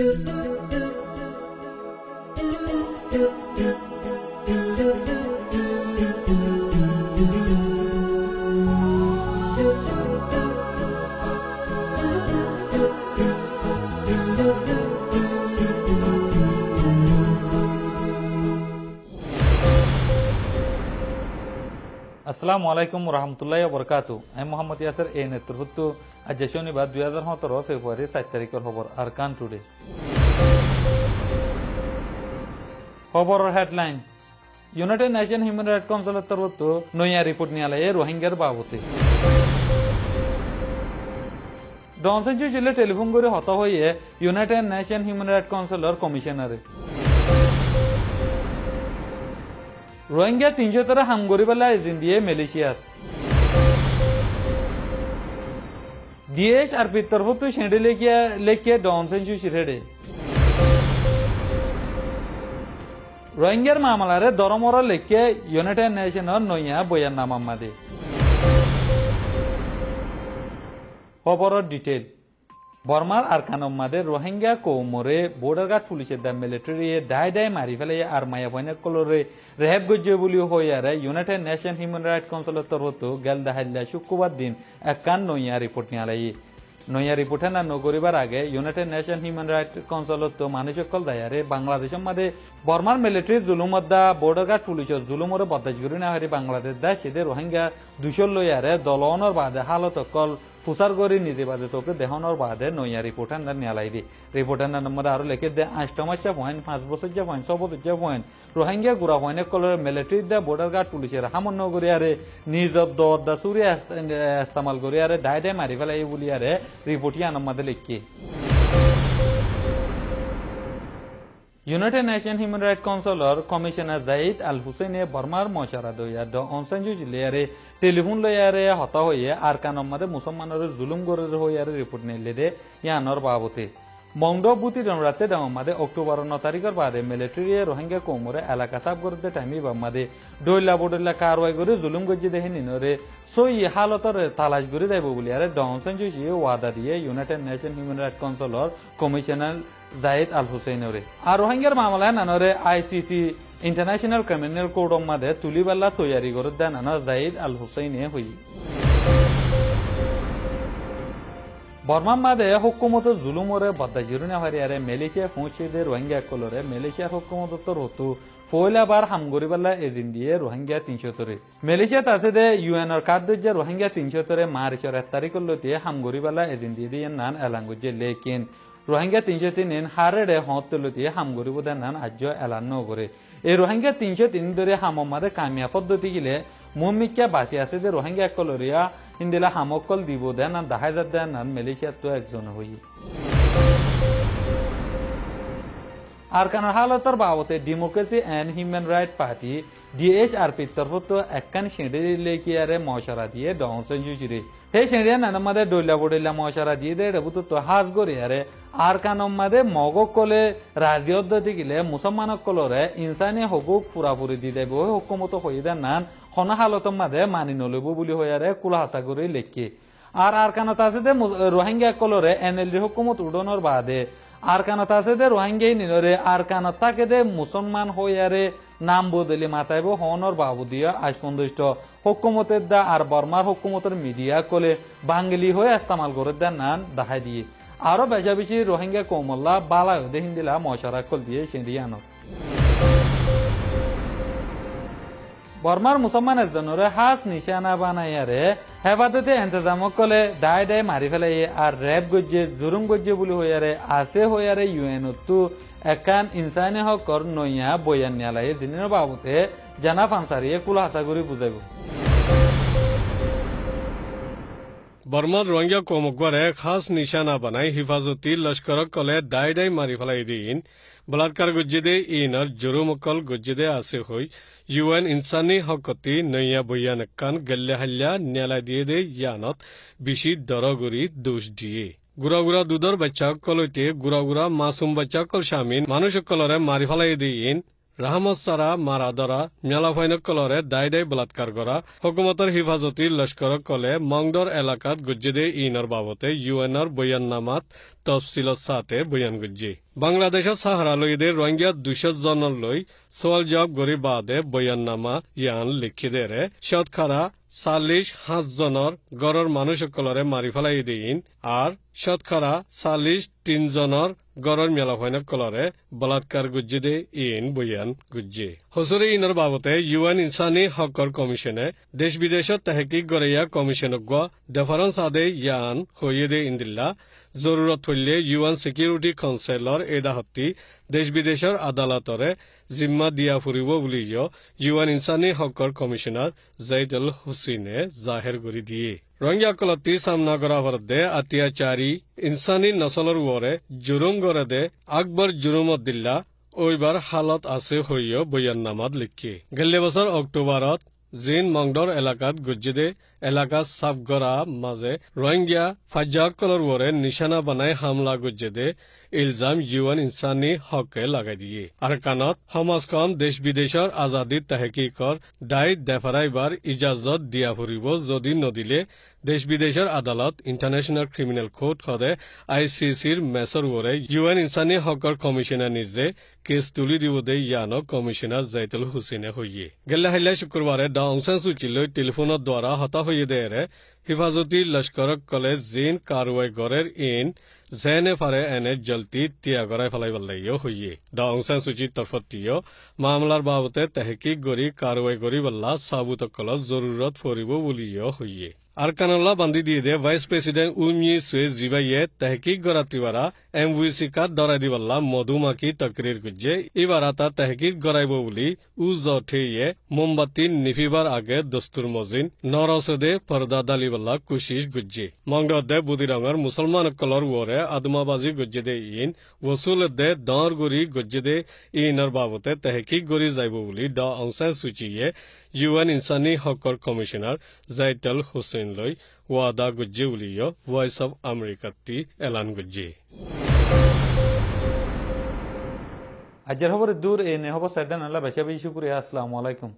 আসসালামু আলাইকুম রহমতুল্লাহ বরকাতু। আমি মোহাম্মদ ইয়াসের এই নেতৃত্ব আজ শনিবার 2017 ফেব্রুয়ারি 7 তারিখের খবর আরকান টুডে। খবরের headline, United Nation human right কাউন্সিলের তরফ নয়া রিপোর্ট নিয়ে আলাই রোহিঙ্গার বাবদে। ডনসেঞ্চু জিলে টেলিফোন করে হত হয়ে United Nation human right councillor কমিশনারে। রোহিঙ্গা 300 হামগরি বেলা এজেন্ট দিয়ে মালয়েশিয়াত। DHRP তরফ সেঁড়ে লেখিয়া ডনসেঞ্চু সিরেডে। রোহিঙ্গার মামলারে দরমর লেখিয়া ইউনাইটেড নেশনের নয়া বয়াননামা মাদে। খবরের ডিটেল, বর্মার আরকানম মাদে রোহিঙ্গা কৌমরে বর্ডার গার্ড পুলিশের দা মিলিটারি দায় মারি ফেলে আর মায়া ফয়না কলরে রেহেব গজ্জে বলি হইয়ারে ইউনাইটেড নেশন হিউম্যান রাইট কাউন্সিলের তরফ গেল দাহাল্লা শুক্রবার দিন একান নয়া রিপোর্ট নিয়ে আলাই। নয়া রিপোর্টে না নগরিবার আগে ইউনাইটেড নেশন হিউম্যান রাইট কাউন্সিলত মানুষ সকল দায়ারে বাংলাদেশের মাঝে বর্মার মিলিটারি জুলুমত দা বর্ডার গার্ড পুলিশের জুলুমরে বদাজ করি না হারি বাংলাদেশ দা সেদের রোহিঙ্গা 200 লইয়ারে দলনের বাদে হালত অকল ফুসার গরি নিজে বাদে চোখে দেহনের বাদে নয়া রিপোর্ট নিয়ালাই দি। রিপোর্ট মধ্যে আরো লেখে দে 8 মাসা পয়েন্ট 5 বছর যা পয়েন্ট 6 বছর যা পয়েন্ট রোহিঙ্গা গুড়া পয়েন্ট কলর মিলিটারি দা বর্ডার গার্ড পুলিশের হামন্য করি আরে নিজ দা সুরি ইস্তেমাল করি আরে দায় মারি ফেলাই বলি আরে রিপোর্টই মধ্যে লিখি। United Nation human right councillor commissioner Zeid Al হুসেনে বর্মার মশারা দইয়া অনসেঞ্জু জিলিয়ারে টেলিফোন লইয়ারে হতা হইয়ে আর কানম মাদে মুসলমানের জুলুম গরের হইয়ারে রিপোর্ট নিলে দে ইয়ানোর বাবতে। মংড বুতি রাতে দাম মাদে অক্টোবর 9 তারিখের বাদে মিলিটারি রোহিঙ্গা কৌমরে এলাকা সাফ করতে টাইমি বামাদে ডইলা বডইলা কারওয়াই করে জুলুম গজ্জে দেহে নিনরে সই হালতর তালাশ করে যাইব বলি আরে ডনসেঞ্জু জি ওয়াদা দিয়ে United Nation human right councillor commissioner Zeid Al হুসেইনরে আর রোহিঙ্গার মামলায় নানরে ICC ইন্টারন্যাশনাল ক্রিমিনাল কোর্ট মাদে তুলিবাল্লা তৈয়ারি করে দেন নানা জাইদ আল হুসেইনে হই। বর্মার মাদে হুকুমত জুলুমরে বদাজিরুনা হারিয়ারে মালয়েশিয়া পৌঁছে রোহিঙ্গা কলরে মালয়েশিয়ার হুকুমত রতু পয়লাবার হামগরিবাল্লা এজেন্ট দিয়ে রোহিঙ্গা 300 মালয়েশিয়াত আছে দে UN কার্ডে রোহিঙ্গা 300 মার্চের 1 তারিখের লতে হামগরিবাল্লা এজেন্ট দিয়ে নান এলাঙ্গুজে লেকিন রোহিঙ্গা 303 হারেডে হতলতি হামগরি বোধ নান আজ্য এলান নগরে। এই রোহিঙ্গা 303 ধরে হামম মাদে কামিয়া পদ্ধতি গিলে মুমিকা বাসি আছে যে রোহিঙ্গা কলরিয়া ইন্দিলা হামকল দিব দেন আর 10,000 দেন আর মালয়েশিয়া তো একজন হই। আরকানের হালতর বাবতে democracy and human right party DHRP তরফ তো একখান সেঁড়ে লেকিয়ারে মশারা দিয়ে ডনসেঞ্জু জিরে সেই সেঁড়িয়া নানার মাদে ডইলা বডইলা মশারা দিয়ে দে রেবু তো হাজ গরিয়ারে আরকানম মাদে মগক কলে রাজিয়দ্দতি গিলে মুসলমানক কলরে ইনসানি হকুক পুরাপুরি দি দেব হুকুমত হই দেন নান হনা হালতম মাদে মানি নলব বলি হইয়ারে কুলাহাসা করে লেখি। আর আরকানত আছে দে রোহিঙ্গা কলরে NLD হুকুমত উডনের বাদে আরকানত আছে দে রোহিঙ্গাই নিনরে আরকানত থাকে দে মুসলমান হইয়ারে নাম বদলি মাতাইব হনর বাবু দিয়া আজ পর্যন্ত হুকুমতের দা আর বর্মার হুকুমতের মিডিয়া কলে বাঙালি হয়ে ইস্তেমাল করে দেন নান দেখাই দিয়ে আরো বেশা বেশি রোহিঙ্গা কৌমল্লা বালায় দেহিন দিলা মশারা কল দিয়ে সেঁড়িয়ে আনো। বর্মার মুসলমান একজনের হাস নিশানা বানাইয়ারে হেফাজতে এন্তজাম কলে দায় মারি ফেলাই আর রেপ গজ্জে জুরুম গজ্জে বলি হইয়ারে আছে হইয়ারে UN তো একান ইনসানি হকর নইয়া বয়ান নিয়ালাই জিনের বাবতে জানা ফান্সারিয়ে কুলা হাসা করে বুঝাইব। বর্মার রোহিঙ্গা কৌমকবারে খাস নিশানা বানাই হিফাজতি লস্করক কলে দায় মারি ফেলাই দিন বলাৎকার গজ্জে দে ইনার জরুমকল গজ্জে দে আছে হই UN ইনসানি হকতি নইয়া বয়ান কান গল্লে হাল্লা নেলা দিয়ে দে ইয়ানত বেশি দরগরি দোষ দিয়ে গুড়া দুধর বাচ্চা কলইতে গুড়া মাসুম বাচ্চা কল শামিন মানুষ কলরে মারি ফেলাই দিন রাহমত সারা মারা ধরা মেলাফাইনকলরে দায় বলাৎকার করা হুকুমতর হিফাজতি লস্করক কলে মংডর এলাকাত গুজ্জেদে ইনর বাবতে ইউএনর বয়াননামাত তফসিলত সাথে বয়ান গুজ্জি বাংলাদেশের সাহারা লইদের রোহিঙ্গা 200 জনের লই সওয়াল জবাব গরি বাদে বয়াননামা ইয়ান লিখি দেরে শতকরা 40 জনের গড়র মানুষসকলরে মারি ফেলাই দিন আর শতকরা 43 জনের গড়র মেলাফাইনকলরে বলাৎকার গুজ্জিদে ইন বয়ান গুজ্জি হসরে ইনর বাবতে ইউএন ইনসানি হকর কমিশনে দেশ বিদেশত তাহকিক গড়িয়া কমিশনজ্ঞ ডেফারেন্স আদে ইয়ান হইয়ে ইন্দিল্লা জরুরত হইলে ইউএন সিকিউরিটি কাউন্সিলর এদাহত্তি দেশ বিদেশের আদালতরে জিম্মা দিয়া ফুরিব বুলিও ইউএন ইনসানি হকর কমিশনার জাইদুল হুসেনে জাহের করে দিয়ে রোহিঙ্গা কলতি সামনা করা হরদে অত্যাচারী ইনসানি নসলর ওরে জুরুম করে দে আকবর জুরুমত দিল্লা ওইবার হালত আছে হইও বয়াননামাত লিখি গেলে বছর অক্টোবরত জিন মংডর এলাকাত গুজ্জিদে এলাকা সাফ গড়া মাঝে রোহিঙ্গা ফাজ্জাকলর ওরে নিশানা বানাই হামলা গুজ্জিদে ইলজাম ইউএন ইনসানি হকে লাগাই দিয়ে আর কানত সমাজখন দেশ বিদেশের আজাদী তাহকিকর দায় দেফারাইবার ইজাজত দিয়া ফুরিব যদি নদিলে দেশ বিদেশের আদালত ইন্টারন্যাশনাল ক্রিমিনাল কোর্ট হদে আইসিসির মেসর ওরে ইউএন ইনসানি হকর কমিশনার নিজে কেস তুলি দিব দে ইয়ানো কমিশনার জাইদুল হুসেনে হইয়ে গেলে হাইলে শুক্রবারে দ অং সান সু চিলৈ টেলিফোনের দ্বারা হতা হইয়ে দেরে হিফাজতি লস্করক কলে জিন কারওয়াই গড়ের ইন জেনে ফারে এনে জলতি তিয়া গড়াই ফেলাইবার লাগিও হইয়ে দ অং সান সুচির তরফতিও মামলার বাবতে তেহকিক গড়ি কারওয়াই গড়ি বল্লা সাবুতকল জরুরত ফরিব বুলিও হইয়ে আরকানুল্লাহ বান্দি দিয়ে দে ভাইস প্রেসিডেন্ট উমি সুয়ে জিবাইয়ে তহকিক গড়াতিবারা এমভিসি কাত দরাই দিবাল্লা মধুমাখি তকরির গুজ্জে ইবারা তা তহকিক গড়াইব বুলি উ জঠেয়ে মোমবাতি নিফিবার আগে দস্তুর মজিন নরসদে পর্দা দালিবাল্লা কুশিস গুজ্জে মংডদে বুদিরঙর মুসলমান কলর ওরে আদমাবাজি গুজ্জে দে ইন ওসুল দে দর গুরি গুজ্জে দে ইনর বাবতে তহকিক গড়ি যাইব বুলি দ অং সান সুচিয়ে ইউএন ইনসানি হকর কমিশনার জাইদুল হুসেন লই ওয়াদা গুজ্জে বুলিও ভয়েস অব আমেরিকাতি এলান গুজ্জে আজের খবর দূর এ নে খবর সাইদান আল্লাহ বেশি বেশি শুকরিয়া আসসালামু আলাইকুম